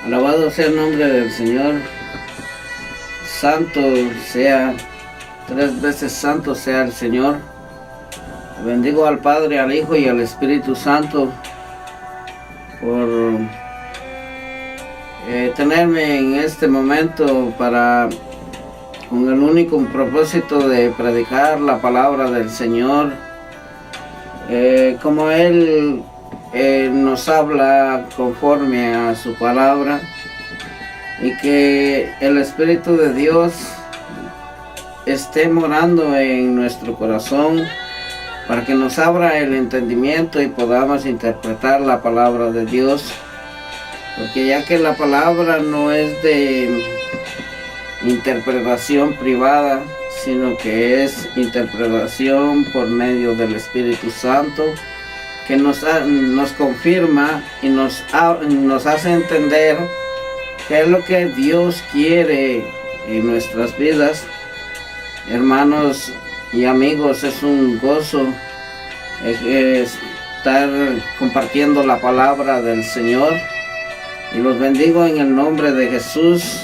Alabado sea el nombre del Señor. Santo sea, 3 veces santo sea el Señor. Bendigo al Padre, al Hijo y al Espíritu Santo por tenerme en este momento con el único propósito de predicar la palabra del Señor, como Él nos habla conforme a su palabra, y que el Espíritu de Dios esté morando en nuestro corazón para que nos abra el entendimiento y podamos interpretar la palabra de Dios, porque ya que la palabra no es de interpretación privada, sino que es interpretación por medio del Espíritu Santo, que nos confirma y nos hace entender qué es lo que Dios quiere en nuestras vidas. Hermanos y amigos, es un gozo estar compartiendo la palabra del Señor, y los bendigo en el nombre de Jesús.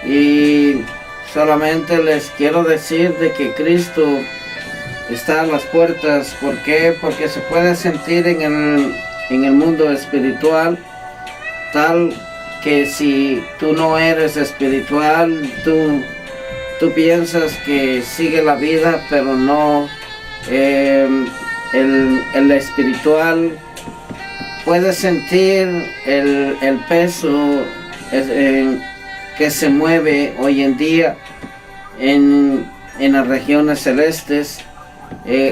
Y solamente les quiero decir de que Cristo está a las puertas. ¿Por qué? Porque se puede sentir en el mundo espiritual tal que si tú no eres espiritual, tú piensas que sigue la vida, pero no. El espiritual puede sentir el peso que se mueve hoy en día en las regiones celestes,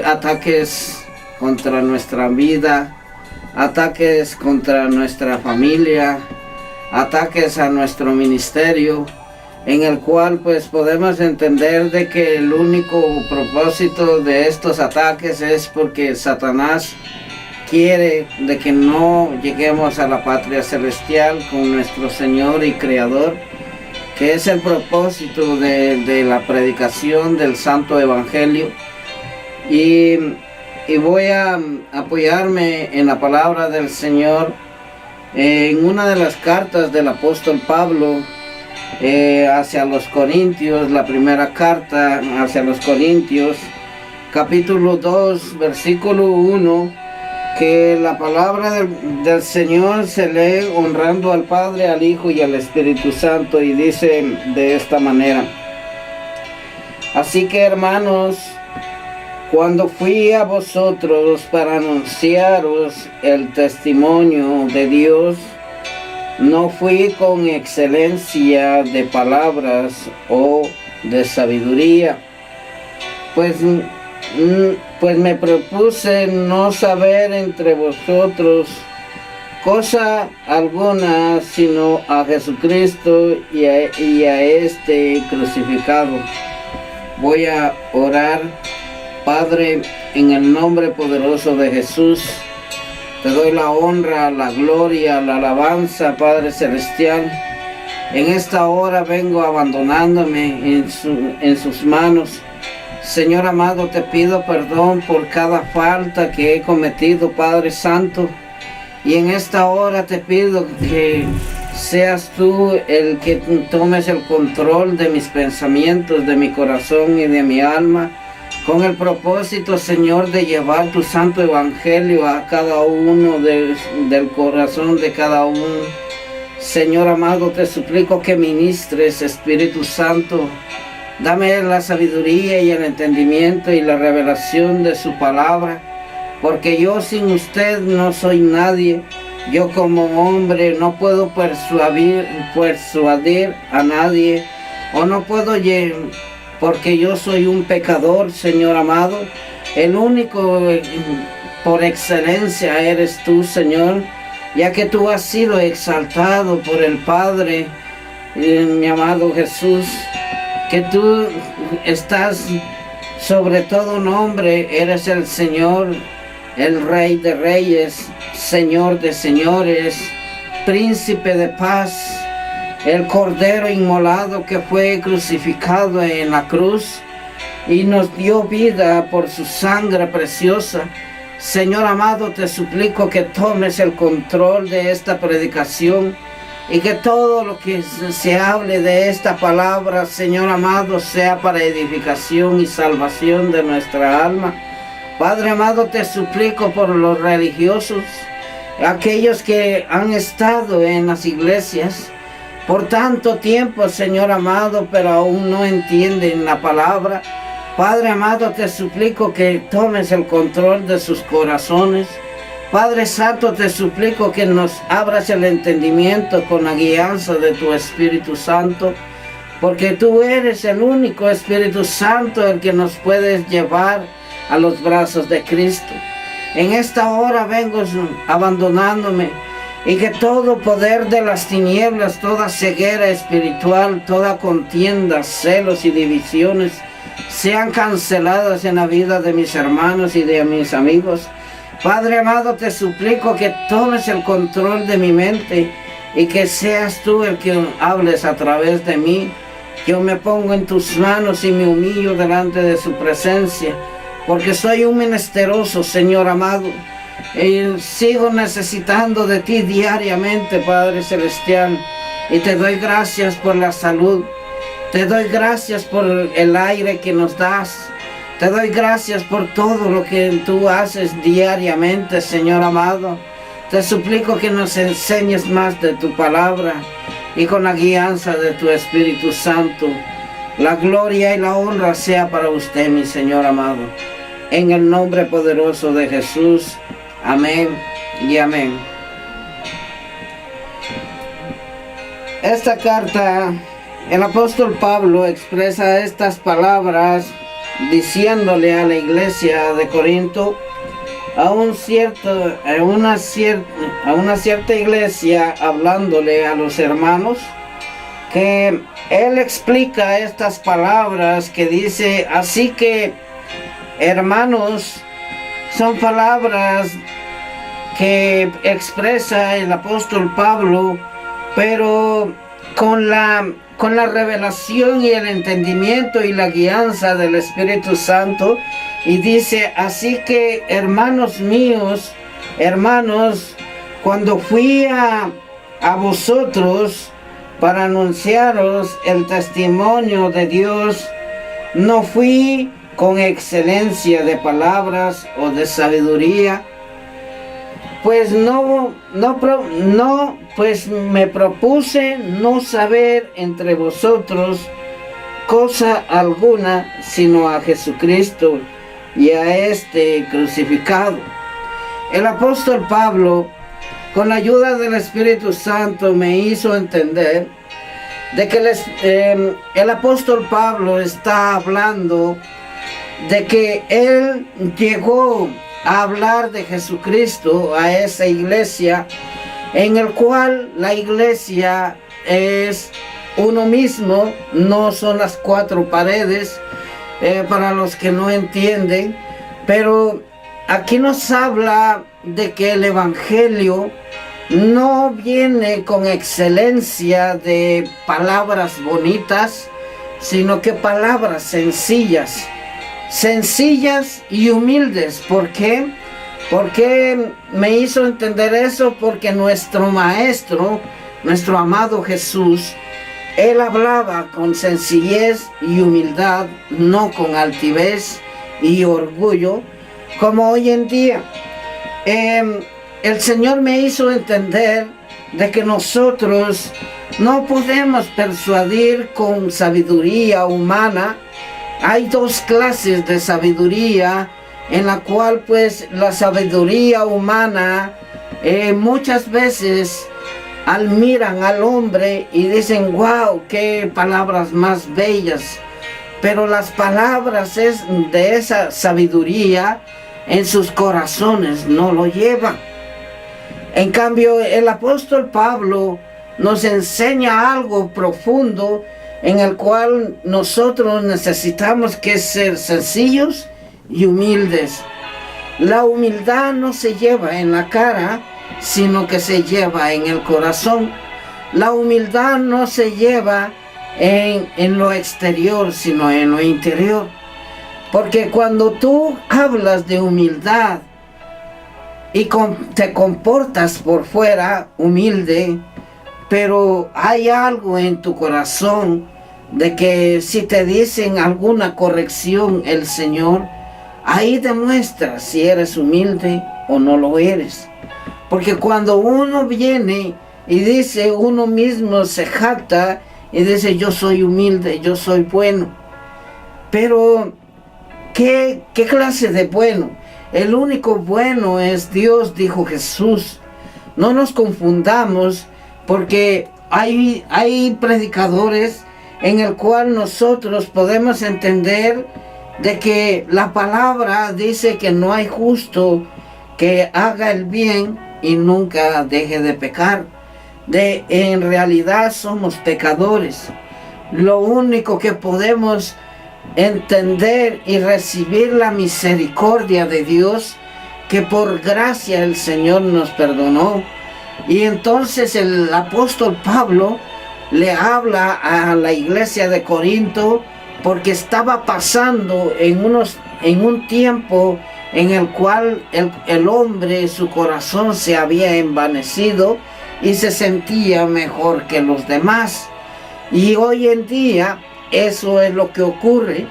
ataques contra nuestra vida, ataques contra nuestra familia, ataques a nuestro ministerio, en el cual pues podemos entender de que el único propósito de estos ataques es porque Satanás quiere de que no lleguemos a la patria celestial con nuestro Señor y Creador, que es el propósito de la predicación del Santo Evangelio. Y voy a apoyarme en la palabra del Señor en una de las cartas del apóstol Pablo hacia los Corintios, la primera carta hacia los Corintios, capítulo 2, versículo 1, que la palabra del Señor se lee honrando al Padre, al Hijo y al Espíritu Santo, y dice de esta manera: así que, hermanos, cuando fui a vosotros para anunciaros el testimonio de Dios, no fui con excelencia de palabras o de sabiduría, pues me propuse no saber entre vosotros cosa alguna, sino a Jesucristo y a este crucificado. Voy a orar. Padre, en el nombre poderoso de Jesús, te doy la honra, la gloria, la alabanza, Padre Celestial. En esta hora vengo abandonándome en sus manos. Señor amado, te pido perdón por cada falta que he cometido, Padre Santo. Y en esta hora te pido que seas tú el que tomes el control de mis pensamientos, de mi corazón y de mi alma, con el propósito, Señor, de llevar tu santo evangelio a cada uno del corazón de cada uno. Señor amado, te suplico que ministres, Espíritu Santo. Dame la sabiduría y el entendimiento y la revelación de su palabra, porque yo sin usted no soy nadie. Yo como hombre no puedo persuadir a nadie, o no puedo porque yo soy un pecador, Señor amado. El único por excelencia eres tú, Señor, ya que tú has sido exaltado por el Padre, mi amado Jesús, que tú estás sobre todo nombre, eres el Señor, el Rey de Reyes, Señor de Señores, Príncipe de Paz, el Cordero inmolado que fue crucificado en la cruz y nos dio vida por su sangre preciosa. Señor amado, te suplico que tomes el control de esta predicación y que todo lo que se hable de esta palabra, Señor amado, sea para edificación y salvación de nuestra alma. Padre amado, te suplico por los religiosos, aquellos que han estado en las iglesias por tanto tiempo, Señor amado, pero aún no entienden la palabra. Padre amado, te suplico que tomes el control de sus corazones. Padre Santo, te suplico que nos abras el entendimiento con la guianza de tu Espíritu Santo, porque tú eres el único Espíritu Santo el que nos puedes llevar a los brazos de Cristo. En esta hora vengo abandonándome, y que todo poder de las tinieblas, toda ceguera espiritual, toda contienda, celos y divisiones sean canceladas en la vida de mis hermanos y de mis amigos. Padre amado, te suplico que tomes el control de mi mente y que seas tú el que hables a través de mí. Yo me pongo en tus manos y me humillo delante de su presencia, porque soy un menesteroso, Señor amado, y sigo necesitando de ti diariamente, Padre Celestial, y te doy gracias por la salud, te doy gracias por el aire que nos das, te doy gracias por todo lo que tú haces diariamente, Señor amado. Te suplico que nos enseñes más de tu palabra y con la guianza de tu Espíritu Santo. La gloria y la honra sea para usted, mi Señor amado. En el nombre poderoso de Jesús. Amén y amén. Esta carta, el apóstol Pablo expresa estas palabras diciéndole a la iglesia de Corinto, a una cierta iglesia, hablándole a los hermanos, que él explica estas palabras que dice, así que, hermanos, son palabras que expresa el apóstol Pablo, pero con la revelación y el entendimiento y la guianza del Espíritu Santo, y dice, así que, hermanos míos, hermanos, cuando fui a vosotros para anunciaros el testimonio de Dios, no fui con excelencia de palabras o de sabiduría, pues pues me propuse no saber entre vosotros cosa alguna, sino a Jesucristo y a este crucificado. El apóstol Pablo, con la ayuda del Espíritu Santo, me hizo entender de que el apóstol Pablo está hablando de que él llegó a hablar de Jesucristo a esa iglesia, en el cual la iglesia es uno mismo, no son las cuatro paredes, para los que no entienden, pero aquí nos habla de que el evangelio no viene con excelencia de palabras bonitas, sino que palabras sencillas y humildes. ¿Por qué? Porque me hizo entender eso, porque nuestro Maestro, nuestro amado Jesús, Él hablaba con sencillez y humildad, no con altivez y orgullo, como hoy en día. El Señor me hizo entender de que nosotros no podemos persuadir con sabiduría humana. Hay dos clases de sabiduría, en la cual pues la sabiduría humana muchas veces miran al hombre y dicen, wow, qué palabras más bellas, pero las palabras de esa sabiduría en sus corazones no lo llevan. En cambio, el apóstol Pablo nos enseña algo profundo, en el cual nosotros necesitamos que ser sencillos y humildes. La humildad no se lleva en la cara, sino que se lleva en el corazón. La humildad no se lleva en lo exterior, sino en lo interior. Porque cuando tú hablas de humildad y te comportas por fuera humilde, pero hay algo en tu corazón de que si te dicen alguna corrección el Señor, ahí demuestra si eres humilde o no lo eres. Porque cuando uno viene y dice, uno mismo se jacta y dice, yo soy humilde, yo soy bueno. Pero, ¿qué clase de bueno? El único bueno es Dios, dijo Jesús. No nos confundamos, porque hay predicadores en el cual nosotros podemos entender de que la palabra dice que no hay justo que haga el bien y nunca deje de pecar. En realidad somos pecadores. Lo único que podemos entender y recibir la misericordia de Dios, que por gracia el Señor nos perdonó. Y entonces el apóstol Pablo le habla a la iglesia de Corinto, porque estaba pasando en un tiempo en el cual el hombre, su corazón se había envanecido y se sentía mejor que los demás. Y hoy en día eso es lo que ocurre,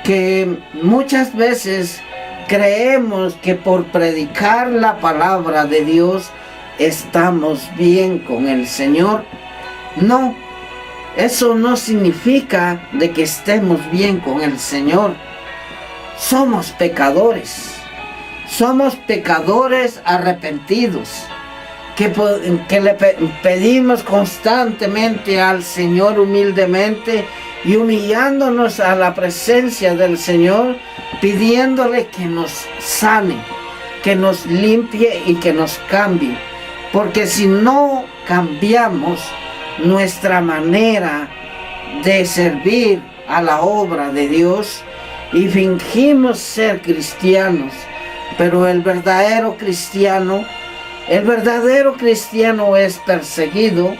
que muchas veces creemos que por predicar la palabra de Dios estamos bien con el Señor. No, eso no significa de que estemos bien con el Señor. Somos pecadores arrepentidos, que le pedimos constantemente al Señor humildemente y humillándonos a la presencia del Señor, pidiéndole que nos sane, que nos limpie y que nos cambie. Porque si no cambiamos nuestra manera de servir a la obra de Dios y fingimos ser cristianos, pero el verdadero cristiano es perseguido.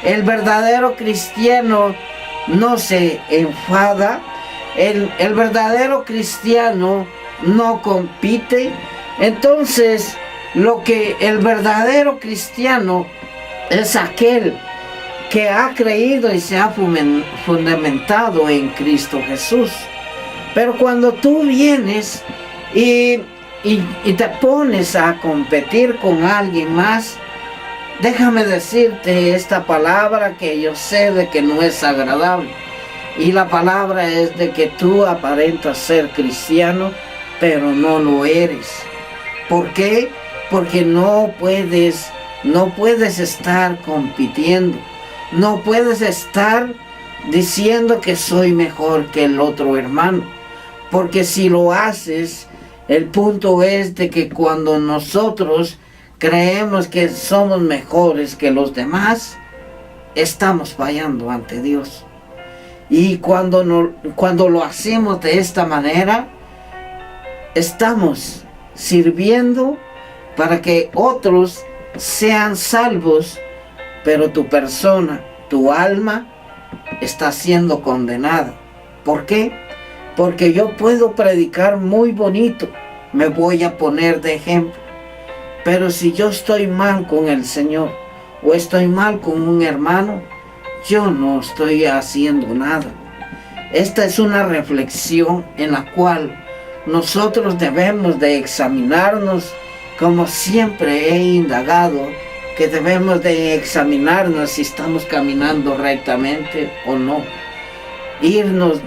El verdadero cristiano no se enfada. El verdadero cristiano no compite. Entonces, el verdadero cristiano es aquel que ha creído y se ha fundamentado en Cristo Jesús. Pero cuando tú vienes y te pones a competir con alguien más, déjame decirte esta palabra que yo sé de que no es agradable. Y la palabra es de que tú aparentas ser cristiano, pero no lo eres. ¿Por qué? Porque no puedes estar compitiendo. No puedes estar diciendo que soy mejor que el otro hermano. Porque si lo haces, el punto es de que cuando nosotros creemos que somos mejores que los demás, estamos fallando ante Dios. Y cuando lo hacemos de esta manera, estamos sirviendo para que otros sean salvos, pero tu persona, tu alma, está siendo condenada. ¿Por qué? Porque yo puedo predicar muy bonito, me voy a poner de ejemplo, pero si yo estoy mal con el Señor o estoy mal con un hermano, yo no estoy haciendo nada. Esta es una reflexión en la cual nosotros debemos de examinarnos, como siempre he indagado, que debemos de examinarnos si estamos caminando rectamente o no. Irnos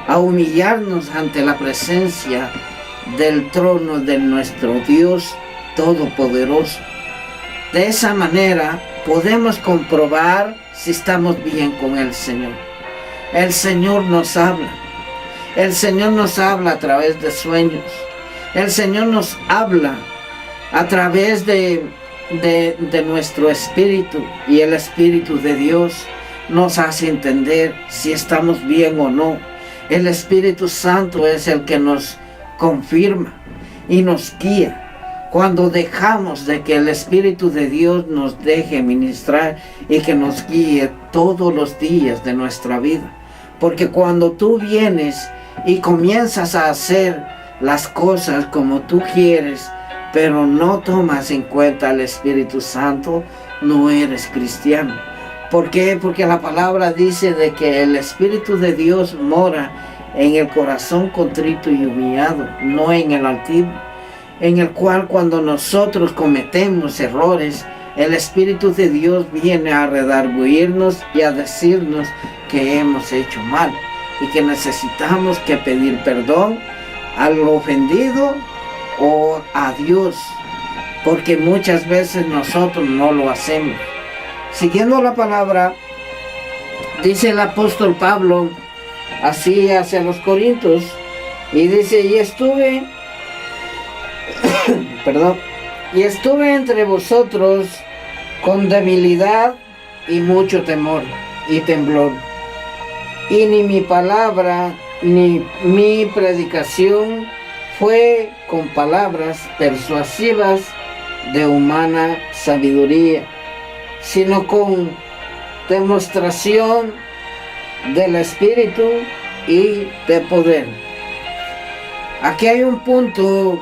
a humillarnos ante la presencia del trono de nuestro Dios Todopoderoso. De esa manera podemos comprobar si estamos bien con el Señor. El Señor nos habla. El Señor nos habla a través de sueños. El Señor nos habla a través de nuestro espíritu, y el Espíritu de Dios nos hace entender si estamos bien o no. El Espíritu Santo es el que nos confirma y nos guía. Cuando dejamos de que el Espíritu de Dios nos deje ministrar y que nos guíe todos los días de nuestra vida. Porque cuando tú vienes y comienzas a hacer las cosas como tú quieres, pero no tomas en cuenta al Espíritu Santo, no eres cristiano. ¿Por qué? Porque la palabra dice de que el Espíritu de Dios mora en el corazón contrito y humillado, no en el altivo, en el cual cuando nosotros cometemos errores, el Espíritu de Dios viene a redarguirnos y a decirnos que hemos hecho mal y que necesitamos que pedir perdón al ofendido o a Dios, porque muchas veces nosotros no lo hacemos. Siguiendo la palabra, dice el apóstol Pablo así hacia los Corintios, y dice: y estuve y estuve entre vosotros con debilidad y mucho temor y temblor, y ni mi palabra ni mi predicación fue con palabras persuasivas de humana sabiduría, sino con demostración del Espíritu y de poder. Aquí hay un punto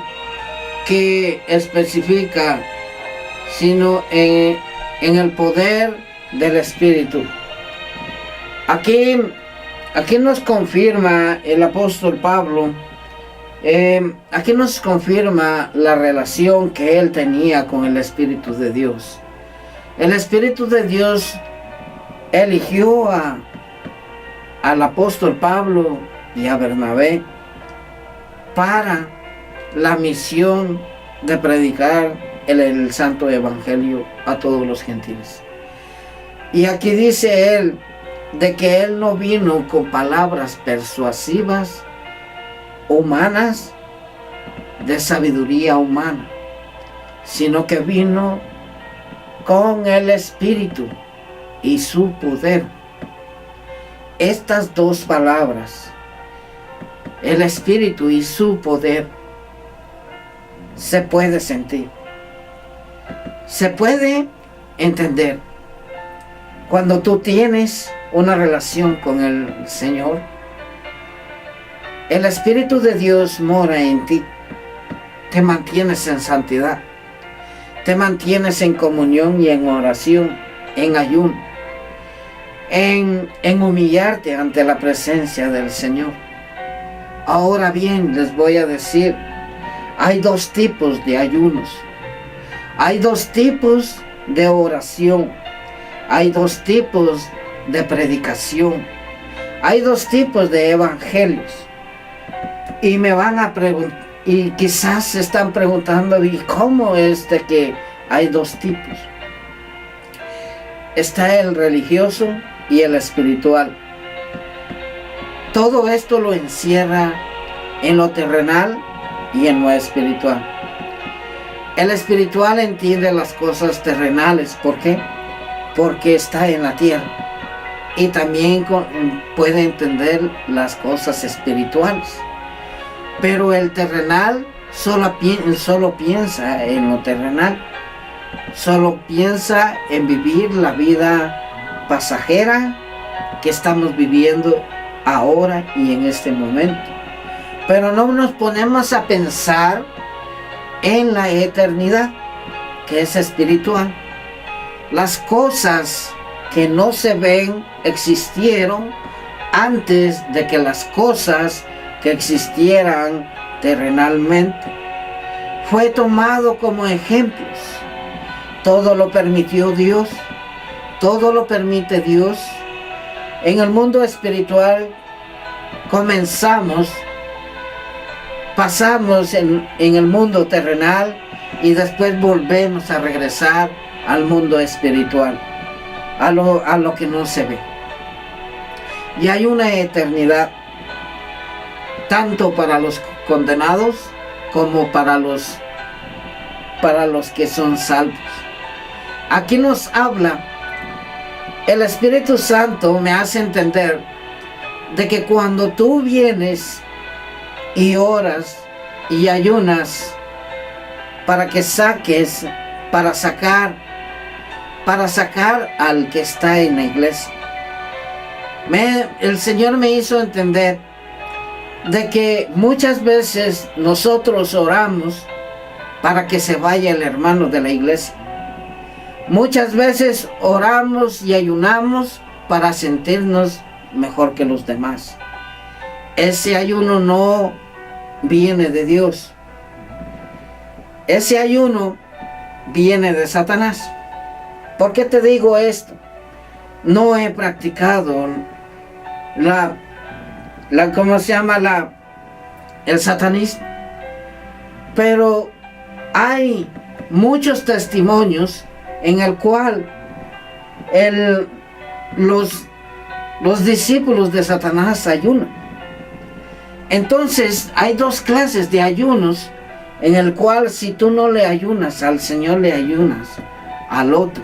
que especifica, sino en el poder del Espíritu. Aquí nos confirma el apóstol Pablo, aquí nos confirma la relación que él tenía con el Espíritu de Dios. El Espíritu de Dios eligió al apóstol Pablo y a Bernabé para la misión de predicar el santo evangelio a todos los gentiles. Y aquí dice él de que él no vino con palabras persuasivas humanas, de sabiduría humana, sino que vino con el Espíritu y su poder. Estas dos palabras, el Espíritu y su poder, se puede sentir, se puede entender. Cuando tú tienes una relación con el Señor, el Espíritu de Dios mora en ti, te mantienes en santidad, te mantienes en comunión y en oración, en ayuno, en humillarte ante la presencia del Señor. Ahora bien, les voy a decir, hay dos tipos de ayunos, hay dos tipos de oración, hay dos tipos de predicación, hay dos tipos de evangelios. Y me van a preguntar, y quizás se están preguntando, ¿y cómo es de que hay dos tipos? Está el religioso y el espiritual. Todo esto lo encierra en lo terrenal y en lo espiritual. El espiritual entiende las cosas terrenales. ¿Por qué? Porque está en la tierra. Y también puede entender las cosas espirituales. Pero el terrenal solo piensa en lo terrenal. Solo piensa en vivir la vida pasajera que estamos viviendo ahora y en este momento. Pero no nos ponemos a pensar en la eternidad, que es espiritual. Las cosas que no se ven existieron antes de que las cosas que existieran terrenalmente. Fue tomado como ejemplos. Todo lo permitió Dios, todo lo permite Dios. En el mundo espiritual pasamos en el mundo terrenal y después volvemos a regresar al mundo espiritual, a lo que no se ve. Y hay una eternidad, tanto para los condenados como para los que son salvos. Aquí nos habla, el Espíritu Santo me hace entender de que cuando tú vienes y oras y ayunas para sacar al que está en la iglesia, el Señor me hizo entender de que muchas veces nosotros oramos para que se vaya el hermano de la iglesia, Muchas veces oramos y ayunamos para sentirnos mejor que los demás. Ese ayuno no viene de Dios. Ese ayuno viene de Satanás. ¿Por qué te digo esto? No he practicado el satanismo, pero hay muchos testimonios en el cual los discípulos de Satanás ayunan. Entonces hay dos clases de ayunos en el cual si tú no le ayunas al Señor, le ayunas al otro.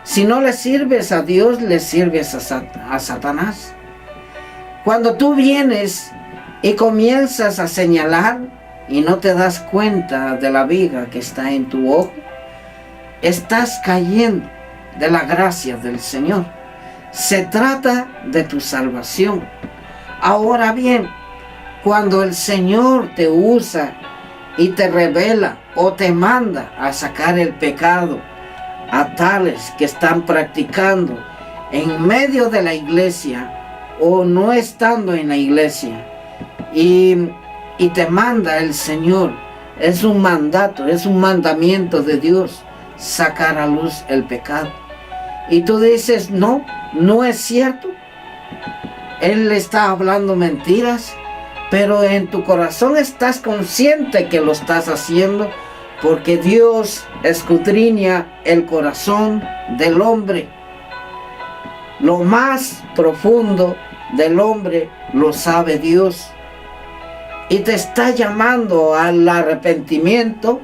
Si no le sirves a Dios, le sirves a Satanás. Cuando tú vienes y comienzas a señalar y no te das cuenta de la viga que está en tu ojo, estás cayendo de la gracia del Señor. Se trata de tu salvación. Ahora bien, cuando el Señor te usa y te revela o te manda a sacar el pecado a tales que están practicando en medio de la iglesia o no estando en la iglesia, y te manda el Señor, es un mandato, es un mandamiento de Dios, sacar a luz el pecado. Y tú dices, no es cierto, Él está hablando mentiras, pero en tu corazón estás consciente que lo estás haciendo, porque Dios escudriña el corazón del hombre. Lo más profundo del hombre lo sabe Dios. Y te está llamando al arrepentimiento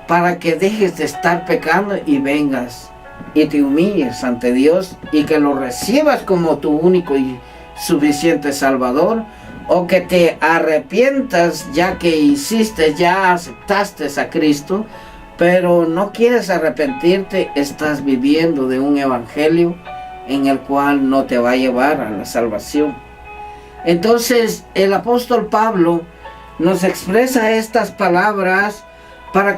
para que dejes de estar pecando y vengas y te humilles ante Dios y que lo recibas como tu único y suficiente Salvador, o que te arrepientas ya que ya aceptaste a Cristo, pero no quieres arrepentirte, estás viviendo de un evangelio en el cual no te va a llevar a la salvación. Entonces el apóstol Pablo nos expresa estas palabras para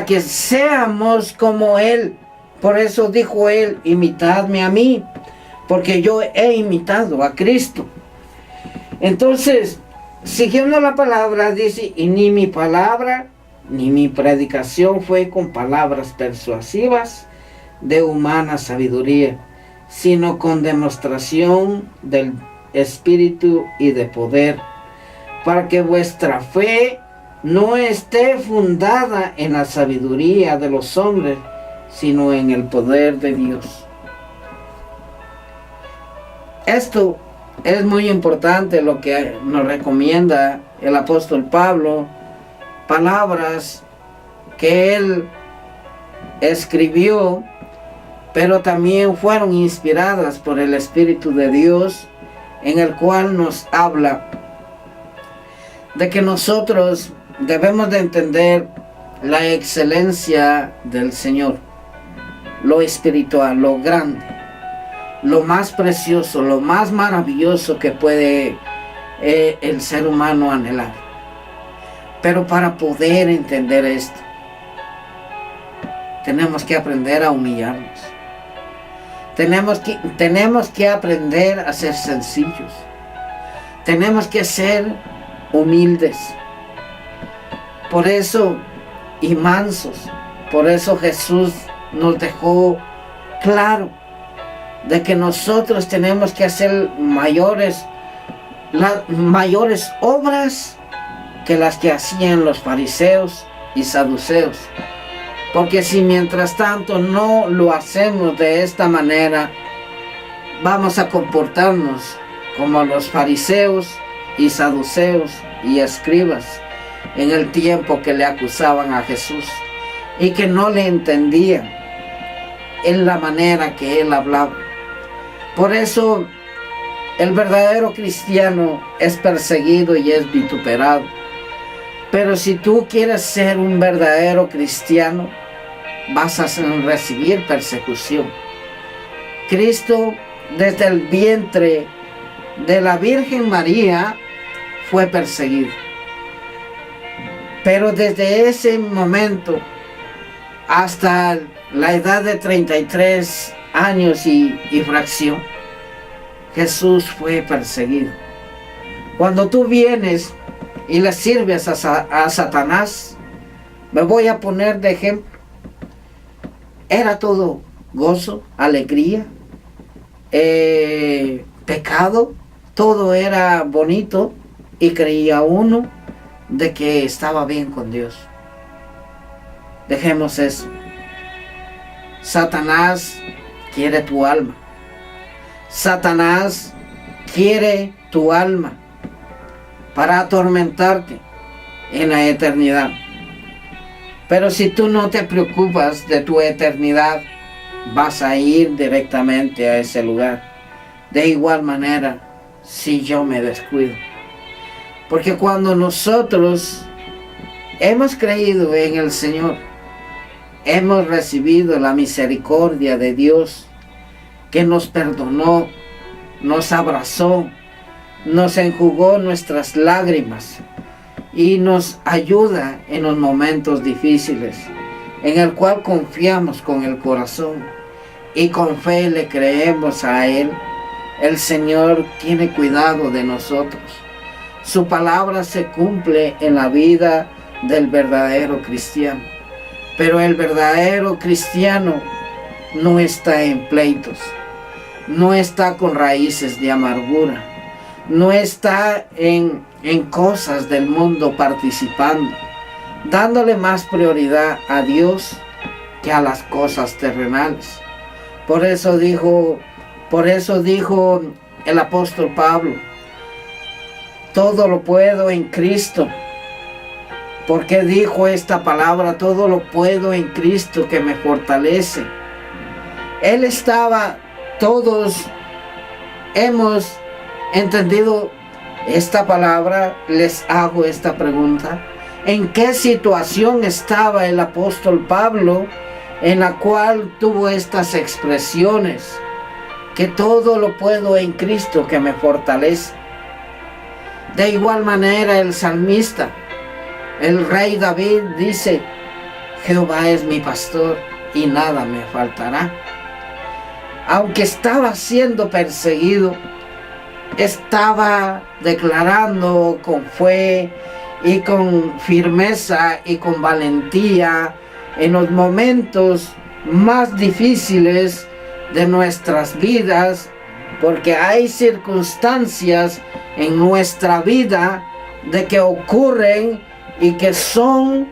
que seamos como Él. Por eso dijo Él, imitadme a mí, porque yo he imitado a Cristo. Entonces, siguiendo la palabra, dice, y ni mi palabra, ni mi predicación fue con palabras persuasivas de humana sabiduría, sino con demostración del Espíritu y de poder, para que vuestra fe no esté fundada en la sabiduría de los hombres, sino en el poder de Dios. Esto es muy importante lo que nos recomienda el apóstol Pablo, palabras que él escribió, pero también fueron inspiradas por el Espíritu de Dios, en el cual nos habla de que nosotros debemos de entender la excelencia del Señor, lo espiritual, lo grande, lo más precioso, lo más maravilloso que puede el ser humano anhelar. Pero para poder entender esto, tenemos que aprender a humillarnos. Tenemos que aprender a ser sencillos. Tenemos que ser humildes. Por eso, y mansos. Por eso Jesús nos dejó claro de que nosotros tenemos que hacer mayores obras que las que hacían los fariseos y saduceos. Porque si mientras tanto no lo hacemos de esta manera, vamos a comportarnos como los fariseos y saduceos y escribas en el tiempo que le acusaban a Jesús y que no le entendían en la manera que él hablaba. Por eso el verdadero cristiano es perseguido y es vituperado. Pero si tú quieres ser un verdadero cristiano, vas a recibir persecución. Cristo, desde el vientre de la Virgen María, fue perseguido. Pero desde ese momento hasta la edad de 33 años y fracción, Jesús fue perseguido. Cuando tú vienes y le sirves a Satanás, me voy a poner de ejemplo, era todo gozo, alegría, pecado, todo era bonito y creía uno de que estaba bien con Dios. Dejemos eso. Satanás quiere tu alma. Satanás quiere tu alma para atormentarte en la eternidad. Pero si tú no te preocupas de tu eternidad, vas a ir directamente a ese lugar. De igual manera, si yo me descuido. Porque cuando nosotros hemos creído en el Señor, hemos recibido la misericordia de Dios, que nos perdonó, nos abrazó, nos enjugó nuestras lágrimas y nos ayuda en los momentos difíciles, en el cual confiamos con el corazón y con fe le creemos a Él. El Señor tiene cuidado de nosotros. Su palabra se cumple en la vida del verdadero cristiano. Pero el verdadero cristiano no está en pleitos, no está con raíces de amargura, no está en cosas del mundo participando, dándole más prioridad a Dios que a las cosas terrenales. Por eso dijo el apóstol Pablo, todo lo puedo en Cristo. ¿Por qué dijo esta palabra? Todo lo puedo en Cristo que me fortalece. Él estaba, todos hemos entendido esta palabra. Les hago esta pregunta: ¿en qué situación estaba el apóstol Pablo en la cual tuvo estas expresiones? Que todo lo puedo en Cristo que me fortalece. De igual manera el salmista, el rey David dice: Jehová es mi pastor y nada me faltará. Aunque estaba siendo perseguido, estaba declarando con fe y con firmeza y con valentía en los momentos más difíciles de nuestras vidas, porque hay circunstancias en nuestra vida de que ocurren y que son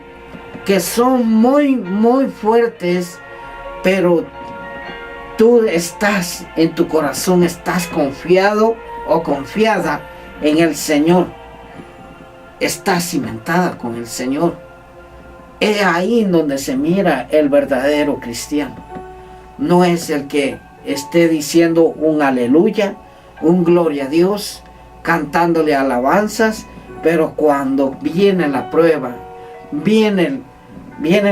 muy fuertes, pero tú estás en tu corazón, estás confiado o confiada en el Señor, estás cimentada con el Señor. Es ahí donde se mira el verdadero cristiano. No es el que esté diciendo un aleluya, un gloria a Dios, cantándole alabanzas, pero cuando viene la prueba, vienen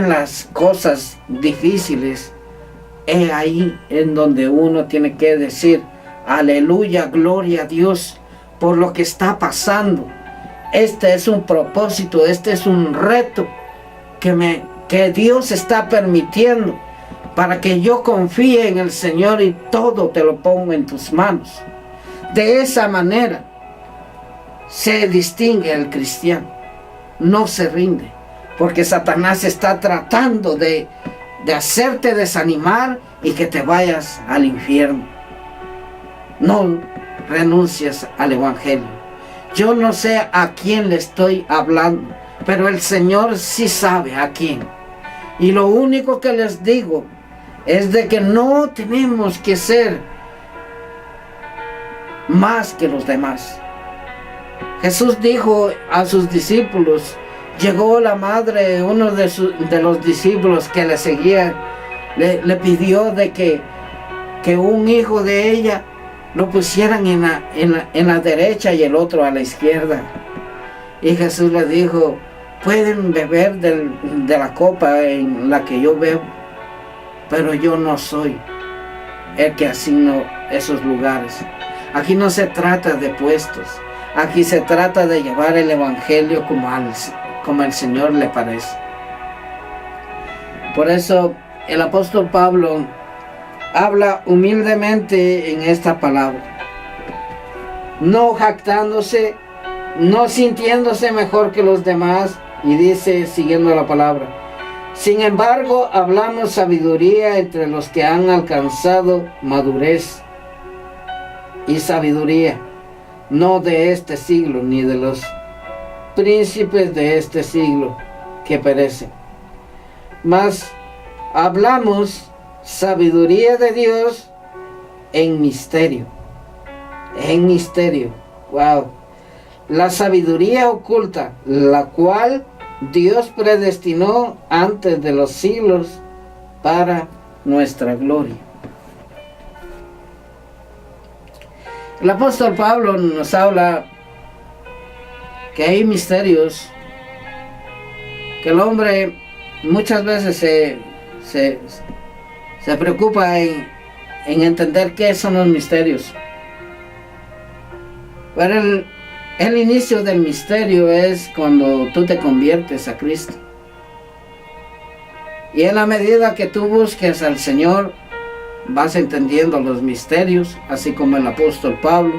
las cosas difíciles, es ahí en donde uno tiene que decir aleluya, gloria a Dios por lo que está pasando. Este es un propósito, este es un reto que Dios está permitiendo para que yo confíe en el Señor y todo te lo pongo en tus manos. De esa manera se distingue el cristiano, no se rinde, porque Satanás está tratando de hacerte desanimar y que te vayas al infierno. No renuncies al evangelio. Yo no sé a quién le estoy hablando, pero el Señor sí sabe a quién. Y lo único que les digo es de que no tenemos que ser más que los demás. Jesús dijo a sus discípulos, llegó la madre de uno de los discípulos que le seguían, le pidió de que un hijo de ella lo pusieran en la derecha y el otro a la izquierda. Y Jesús le dijo, pueden beber de la copa en la que yo bebo, pero yo no soy el que asigno esos lugares. Aquí no se trata de puestos, aquí se trata de llevar el evangelio como el Señor le parece. Por eso el apóstol Pablo habla humildemente en esta palabra, no jactándose, no sintiéndose mejor que los demás, y dice, siguiendo la palabra: sin embargo, hablamos sabiduría entre los que han alcanzado madurez y sabiduría, no de este siglo, ni de los príncipes de este siglo que perecen, mas hablamos sabiduría de Dios en misterio. En misterio. Wow. La sabiduría oculta, la cual Dios predestinó antes de los siglos para nuestra gloria. El apóstol Pablo nos habla que hay misterios que el hombre muchas veces se preocupa en entender qué son los misterios. Pero el inicio del misterio es cuando tú te conviertes a Cristo. Y en la medida que tú busques al Señor, vas entendiendo los misterios, así como el apóstol Pablo,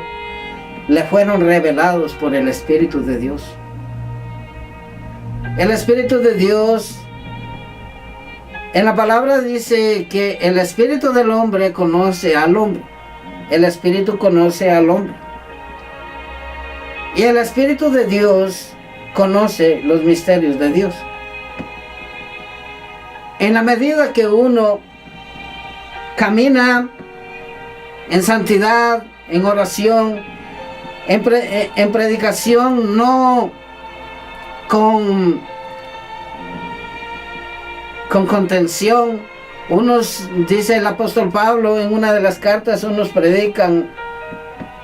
le fueron revelados por el Espíritu de Dios. El Espíritu de Dios, en la palabra dice que el Espíritu del hombre conoce al hombre. El Espíritu conoce al hombre. Y el Espíritu de Dios conoce los misterios de Dios. En la medida que uno camina en santidad, en oración, en predicación, no con contención. Unos, dice el apóstol Pablo en una de las cartas, unos predican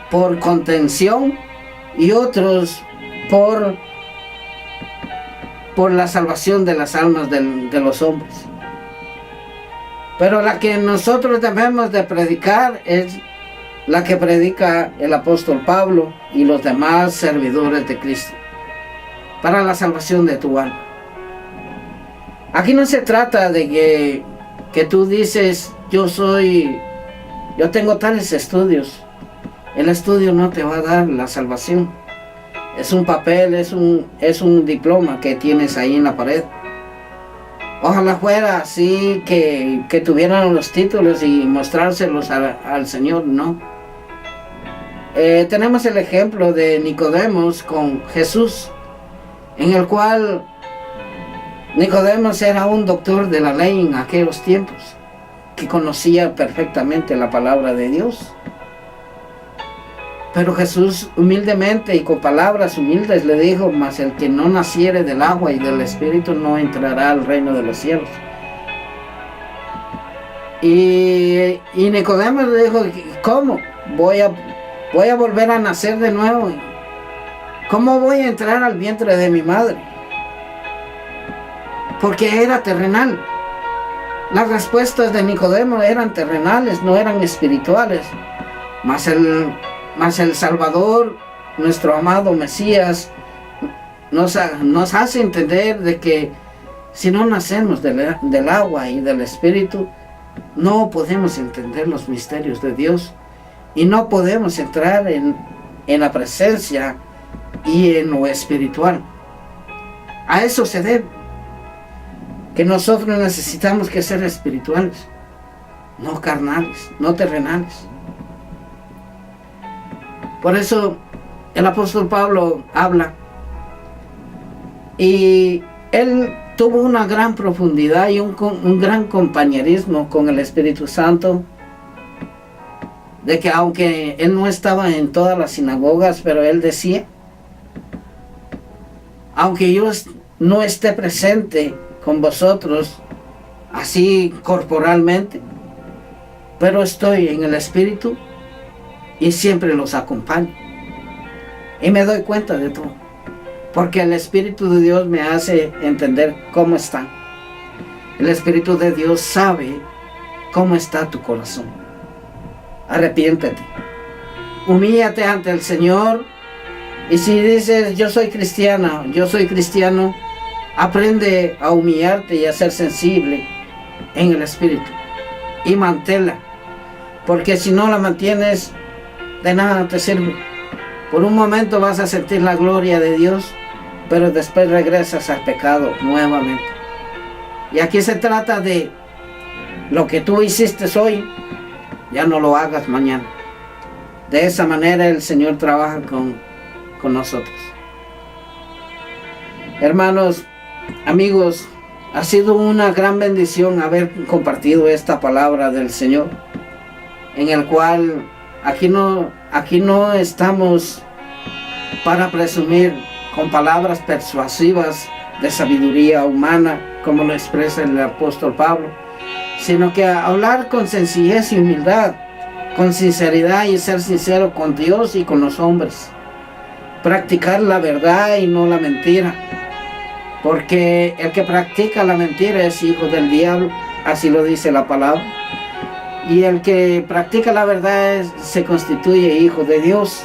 por contención y otros por la salvación de las almas de los hombres. Pero la que nosotros debemos de predicar es la que predica el apóstol Pablo y los demás servidores de Cristo, para la salvación de tu alma. Aquí no se trata de que tú dices, yo tengo tales estudios. El estudio no te va a dar la salvación. Es un papel, es un diploma que tienes ahí en la pared. Ojalá fuera así, que tuvieran los títulos y mostrárselos al Señor, no. Tenemos el ejemplo de Nicodemos con Jesús, en el cual Nicodemos era un doctor de la ley en aquellos tiempos, que conocía perfectamente la palabra de Dios. Pero Jesús humildemente y con palabras humildes le dijo: mas el que no naciere del agua y del Espíritu no entrará al reino de los cielos. Y Nicodemos le dijo: ¿cómo? Voy a volver a nacer de nuevo. ¿Cómo voy a entrar al vientre de mi madre? Porque era terrenal. Las respuestas de Nicodemo eran terrenales, no eran espirituales. Mas el Salvador, nuestro amado Mesías, nos hace entender de que si no nacemos del agua y del Espíritu, no podemos entender los misterios de Dios y no podemos entrar en la presencia y en lo espiritual. A eso se debe, que nosotros necesitamos que ser espirituales, no carnales, no terrenales. Por eso el apóstol Pablo habla, y él tuvo una gran profundidad y un gran compañerismo con el Espíritu Santo, de que aunque él no estaba en todas las sinagogas, pero él decía: aunque yo no esté presente con vosotros así corporalmente, pero estoy en el Espíritu y siempre los acompaño, y me doy cuenta de todo, porque el Espíritu de Dios me hace entender cómo están. El Espíritu de Dios sabe cómo está tu corazón. Arrepiéntete, humíllate ante el Señor, y si dices: yo soy cristiana, yo soy cristiano, aprende a humillarte y a ser sensible en el Espíritu y manténla, porque si no la mantienes, de nada te sirve. Por un momento vas a sentir la gloria de Dios, pero después regresas al pecado nuevamente. Y aquí se trata de lo que tú hiciste hoy, ya no lo hagas mañana. De esa manera el Señor trabaja con nosotros. Hermanos, amigos, ha sido una gran bendición haber compartido esta palabra del Señor, en el cual aquí no estamos para presumir con palabras persuasivas de sabiduría humana, como lo expresa el apóstol Pablo, sino que hablar con sencillez y humildad, con sinceridad y ser sincero con Dios y con los hombres. Practicar la verdad y no la mentira, porque el que practica la mentira es hijo del diablo, así lo dice la palabra. Y el que practica la verdad se constituye hijo de Dios.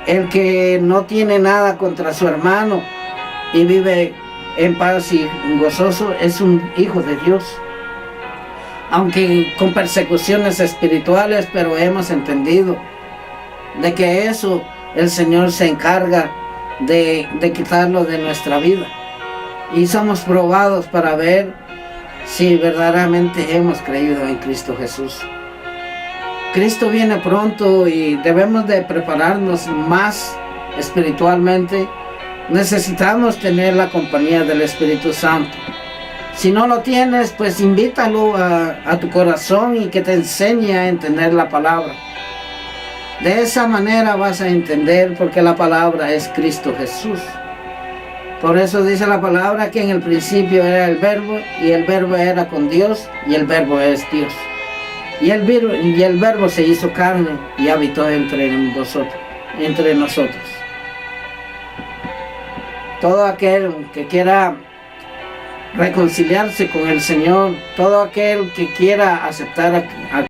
El que no tiene nada contra su hermano y vive en paz y gozoso es un hijo de Dios. Aunque con persecuciones espirituales, pero hemos entendido de que eso el Señor se encarga de quitarlo de nuestra vida. Y somos probados para ver si verdaderamente hemos creído en Cristo Jesús. Cristo viene pronto y debemos de prepararnos más espiritualmente. Necesitamos tener la compañía del Espíritu Santo. Si no lo tienes, pues invítalo a tu corazón y que te enseñe a entender la palabra. De esa manera vas a entender, porque la palabra es Cristo Jesús. Por eso dice la palabra que en el principio era el Verbo, y el Verbo era con Dios, y el Verbo es Dios. Y el Verbo se hizo carne y habitó entre nosotros. Todo aquel que quiera reconciliarse con el Señor, todo aquel que quiera aceptar a